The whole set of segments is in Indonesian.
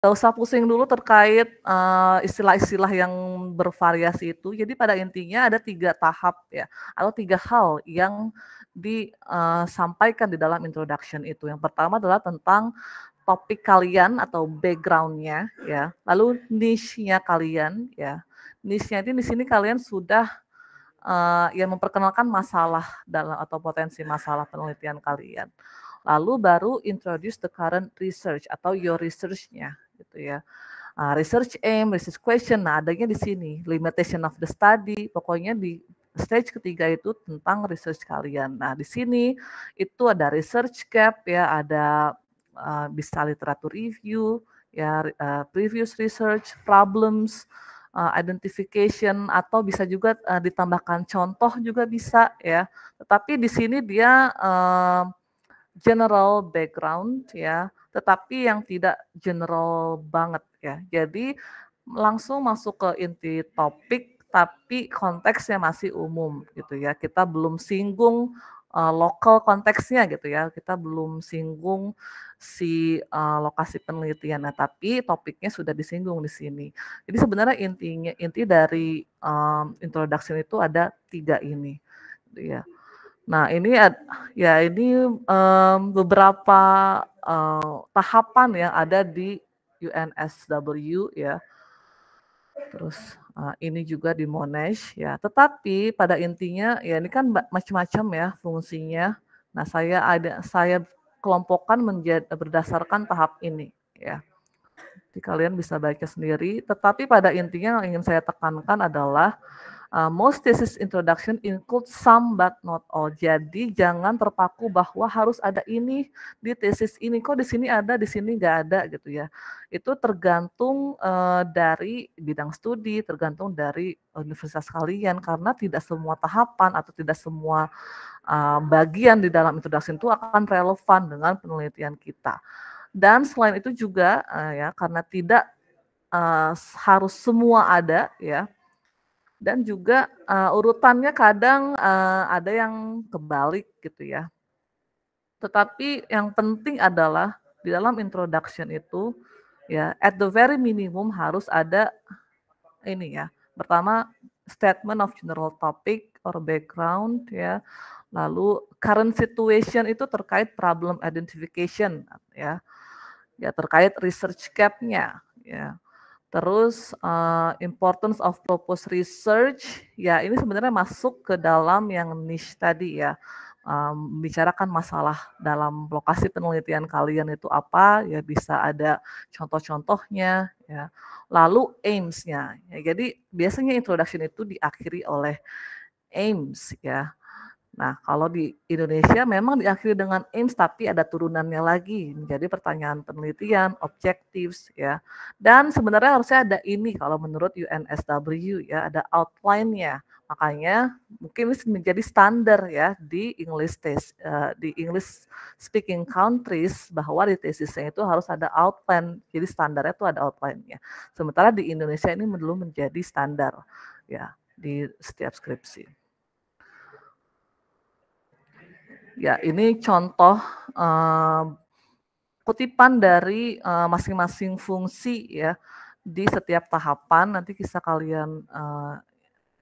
Nggak usah pusing dulu terkait, istilah-istilah yang bervariasi itu. Jadi pada intinya ada 3 tahap ya, atau 3 hal yang disampaikan di dalam introduction itu. Yang pertama adalah tentang topik kalian atau background-nya ya, lalu niche-nya kalian ya. Niche-nya itu di sini kalian sudah, ya memperkenalkan masalah dalam atau potensi masalah penelitian kalian. Lalu baru introduce the current research atau your research-nya gitu ya. Research aim, research question, nah adanya di sini, limitation of the study, pokoknya di stage ketiga itu tentang research kalian. Nah di sini itu ada research gap ya, ada bisa literatur review, ya previous research, problems, identification, atau bisa juga ditambahkan contoh juga bisa ya. Tetapi di sini dia general background ya, tetapi yang tidak general banget ya. Jadi langsung masuk ke inti topik, tapi konteksnya masih umum gitu ya. Kita belum singgung lokal konteksnya gitu ya. Kita belum singgung si lokasi penelitian. Nah, tapi topiknya sudah disinggung di sini. Jadi sebenarnya inti dari introduction itu ada 3 ini, gitu ya. Nah, beberapa, tahapan yang ada di UNSW ya, terus, ini juga di Monash ya. Tetapi pada intinya ya ini kan macam-macam ya fungsinya. Nah, saya kelompokkan berdasarkan tahap ini ya. Jadi kalian bisa baca sendiri, tetapi pada intinya yang ingin saya tekankan adalah most thesis introduction include some but not all. Jadi jangan terpaku bahwa harus ada ini di tesis ini. Kok di sini ada, di sini nggak ada gitu ya. Itu tergantung dari bidang studi, tergantung dari universitas kalian karena tidak semua tahapan atau tidak semua bagian di dalam introduction itu akan relevan dengan penelitian kita. Dan selain itu juga ya karena tidak harus semua ada ya, dan juga, urutannya kadang, ada yang kebalik gitu ya. Tetapi yang penting adalah di dalam introduction itu, ya at the very minimum harus ada ini ya, pertama statement of general topic or background ya, lalu current situation itu terkait problem identification ya, ya terkait research gap-nya ya. Terus, importance of proposed research, ya ini sebenarnya masuk ke dalam yang niche tadi ya, membicarakan masalah dalam lokasi penelitian kalian itu apa, ya bisa ada contoh-contohnya ya. Lalu aims-nya, ya jadi biasanya introduction itu diakhiri oleh aims ya. Nah, kalau di Indonesia memang diakhiri dengan aims, tapi ada turunannya lagi menjadi pertanyaan penelitian, objectives ya. Dan sebenarnya harusnya ada ini kalau menurut UNSW ya, ada outline-nya. Makanya mungkin ini menjadi standar ya di English test, di English speaking countries bahwa di tesisnya itu harus ada outline. Jadi standarnya itu ada outline-nya. Sementara di Indonesia ini belum menjadi standar ya di setiap skripsi. Ya, ini contoh kutipan dari masing-masing fungsi ya di setiap tahapan. Nanti bisa kalian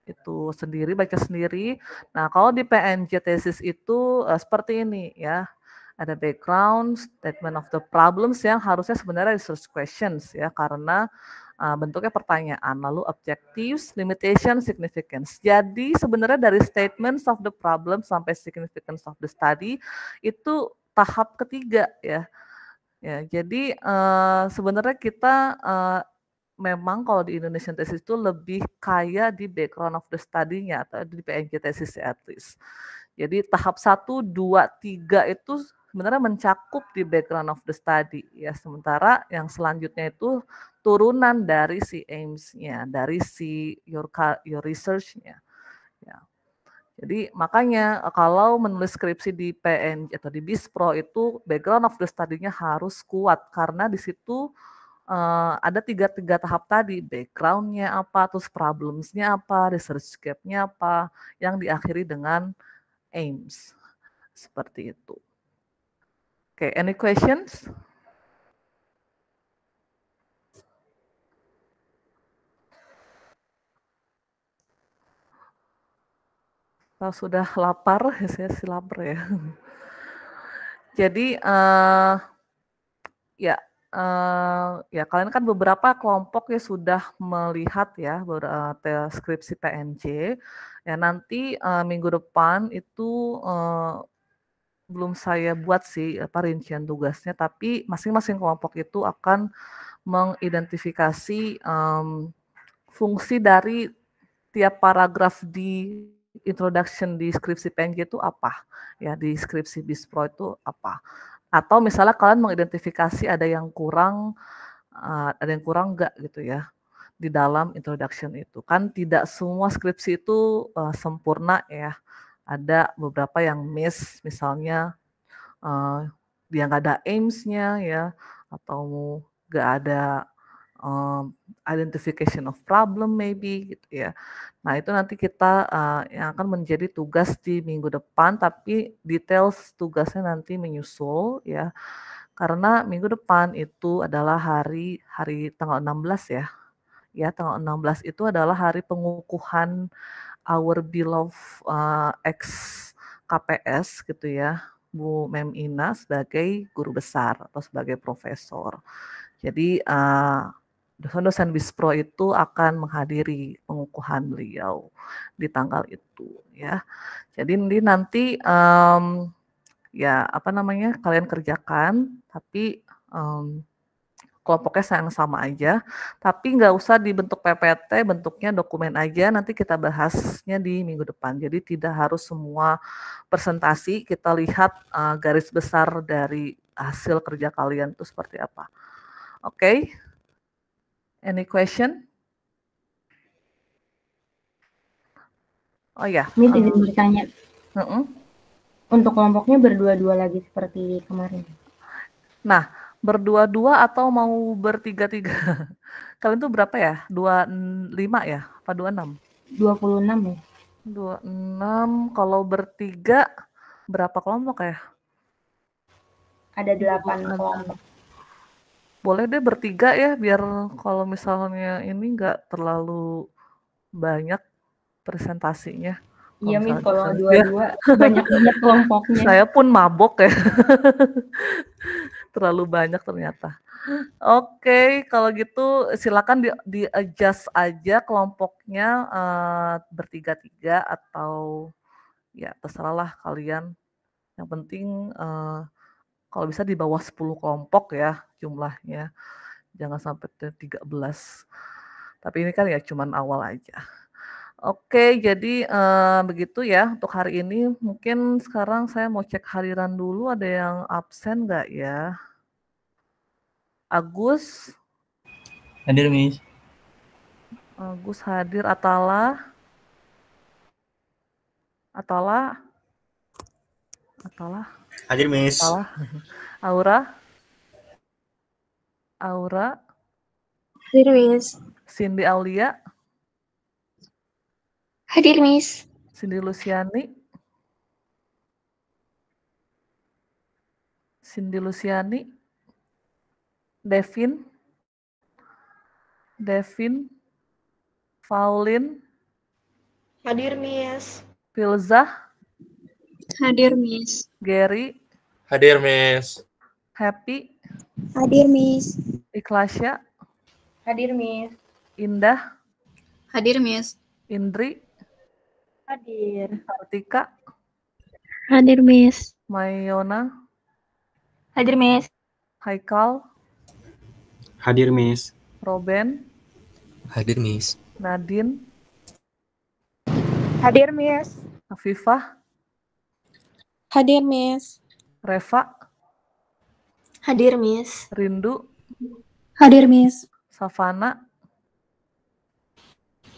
itu sendiri, baca sendiri. Nah, kalau di PNJ tesis itu seperti ini ya. Ada background, statement of the problems yang harusnya sebenarnya research questions ya, karena bentuknya pertanyaan, lalu objectives, limitation, significance. Jadi sebenarnya dari statements of the problem sampai significance of the study itu tahap ketiga ya. Ya, jadi sebenarnya kita memang kalau di Indonesian thesis itu lebih kaya di background of the study-nya atau di PNJ thesis at least. Jadi tahap 1, 2, 3 itu sebenarnya mencakup di background of the study ya. Sementara yang selanjutnya itu turunan dari si aims-nya, dari si your research-nya. Ya. Jadi makanya kalau menulis skripsi di PN atau di BISPRO itu background of the study-nya harus kuat karena di situ ada tiga tahap tadi, background-nya apa, terus problems-nya apa, research gap-nya apa, yang diakhiri dengan aims. Seperti itu. Oke, any questions? Kalau sudah lapar, saya sih lapar ya. Jadi ya, ya kalian kan beberapa kelompok ya sudah melihat ya skripsi PNJ. Ya nanti minggu depan itu belum saya buat sih rincian tugasnya, tapi masing-masing kelompok itu akan mengidentifikasi fungsi dari tiap paragraf di introduction di skripsi PNJ itu apa, ya di skripsi BISPRO itu apa. Atau misalnya kalian mengidentifikasi ada yang kurang enggak gitu ya di dalam introduction itu. Kan tidak semua skripsi itu sempurna ya. Ada beberapa yang miss, misalnya dia nggak ada aims-nya ya, atau nggak ada identification of problem maybe gitu ya. Nah itu nanti kita yang akan menjadi tugas di minggu depan, tapi details tugasnya nanti menyusul ya. Karena minggu depan itu adalah hari tanggal 16 ya. Ya, tanggal 16 itu adalah hari pengukuhan our beloved ex KPS gitu ya, Bu Mem Ina sebagai guru besar atau sebagai profesor. Jadi dosen-dosen BISPRO itu akan menghadiri pengukuhan beliau di tanggal itu ya. Jadi nanti ya apa namanya kalian kerjakan, tapi kelompoknya yang sama aja, tapi nggak usah dibentuk PPT, bentuknya dokumen aja, nanti kita bahasnya di minggu depan. Jadi tidak harus semua presentasi, kita lihat garis besar dari hasil kerja kalian itu seperti apa. Oke, any question? Oh ya. Miss izin bertanya. Untuk kelompoknya berdua-dua lagi seperti kemarin. Nah, berdua-dua atau mau bertiga-tiga? Kalian tuh berapa ya? 25 ya? Apa 26? 26 ya. 26, kalau bertiga berapa kelompok ya? Ada 8 kelompok. Boleh deh bertiga ya, biar kalau misalnya ini nggak terlalu banyak presentasinya. Iya Miss, kalau dua-dua banyak-banyak kelompoknya. Saya pun mabok ya. Terlalu banyak ternyata. Oke, kalau gitu silakan di adjust aja kelompoknya bertiga-tiga atau ya terserahlah kalian. Yang penting kalau bisa di bawah 10 kelompok ya jumlahnya. Jangan sampai 13. Tapi ini kan ya cuman awal aja. Oke, jadi begitu ya untuk hari ini. Mungkin sekarang saya mau cek hadiran dulu, ada yang absen nggak ya? Agus? Hadir, Miss. Agus hadir. Atala? Hadir, Miss. Aura? Hadir, Miss. Cindy Aulia? Hadir, Miss. Cindy Luciani? Devin? Pauline? Hadir, Miss. Filzah? Hadir, Miss. Gary? Hadir, Miss. Happy? Hadir, Miss. Ikhlasya? Hadir, Miss. Indah? Hadir, Miss. Indri? Hadir. Kartika? Hadir, Miss. Mayona? Hadir, Miss. Haikal? Hadir, Miss. Roben? Hadir, Miss. Nadine? Hadir, Miss. Afifah? Hadir, Miss. Reva? Hadir, Miss. Rindu? Hadir, Miss. Savana?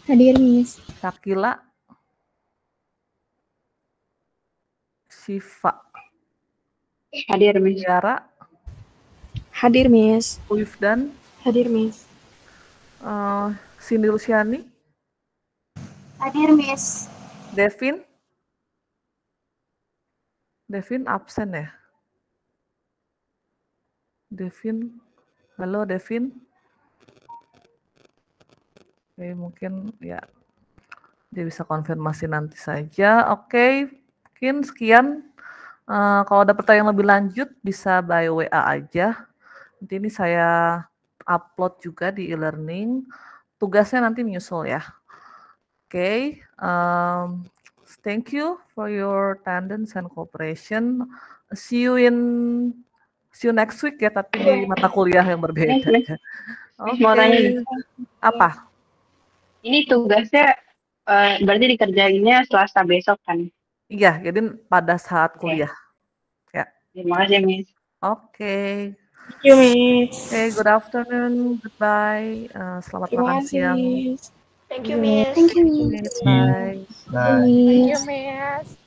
Hadir, Miss. Shakila? Shiva? Hadir, Miss. Tiara? Hadir, Miss. Wifdan? Hadir, Miss. Cindy Luciani? Hadir, Miss. Devin absen ya? Halo Devin. Oke, mungkin ya Dia bisa konfirmasi nanti saja. Oke, mungkin sekian. Kalau ada pertanyaan lebih lanjut bisa by WA aja. Nanti ini saya upload juga di e-learning. Tugasnya nanti menyusul ya. Oke, thank you for your attendance and cooperation. See you next week ya, tapi di mata kuliah yang berbeda. Oke. Apa? Ini tugasnya berarti dikerjainnya Selasa besok kan? Iya, jadi pada saat kuliah. Ya. Terima kasih, Miss. Oke. Thank you, Miss. Oke, good afternoon, goodbye. Selamat makan siang. Miss. Thank you, Miss. Thank you, Miss. Bye. Bye. Thank you, Miss.